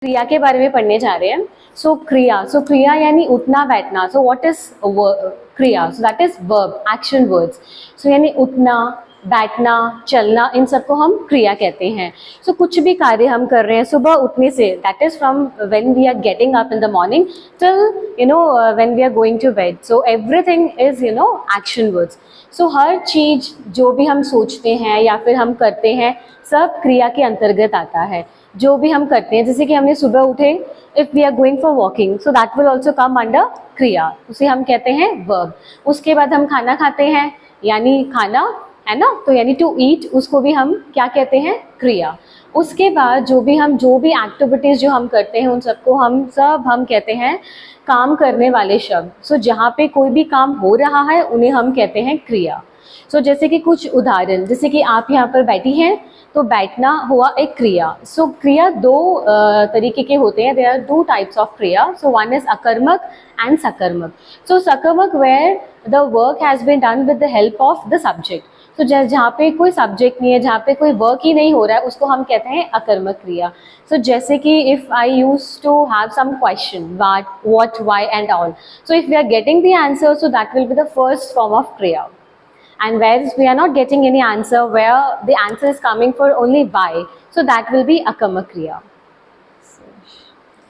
क्रिया के बारे में पढ़ने जा रहे हैं। सो क्रिया यानी उठना बैठना। सो व्हाट इज क्रिया? So that is verb, action words. So यानी उठना बैठना चलना, इन सबको हम क्रिया कहते हैं। सो कुछ भी कार्य हम कर रहे हैं सुबह उठने से, that is from when we are getting up in the morning till when we are going to bed. So everything is action words. So हर चीज जो भी हम सोचते हैं या फिर हम करते हैं सब क्रिया के अंतर्गत आता है। जो भी हम करते हैं, जैसे कि हमने सुबह उठे, if we are going for walking, so that will also come under kriya, उसे हम कहते हैं वर्ब। उसके बाद हम खाना खाते हैं, यानी खाना है ना, तो यानी टू ईट, उसको भी हम क्या कहते हैं? क्रिया। उसके बाद जो भी एक्टिविटीज जो हम करते हैं उन सबको हम कहते हैं काम करने वाले शब्द। सो जहाँ पे कोई भी काम हो रहा है उन्हें हम कहते हैं क्रिया। सो जैसे कि कुछ उदाहरण, जैसे कि आप यहाँ पर बैठी हैं तो बैठना हुआ एक क्रिया। सो क्रिया दो तरीके के होते हैं, there are two types of kriya. So one is akarmak and sakarmak. So sakarmak where the work has been done with the help of the subject. तो जहाँ पे कोई सब्जेक्ट नहीं है, जहाँ पे कोई वर्क ही नहीं हो रहा है, उसको हम कहते हैं अकर्मक क्रिया। सो जैसे कि if I use to have some question, what why and all, so if we are getting the answer, so that will be the first form of kriya. And whereas we are not getting any answer, where the answer is coming for only why, so that will be akarma kriya.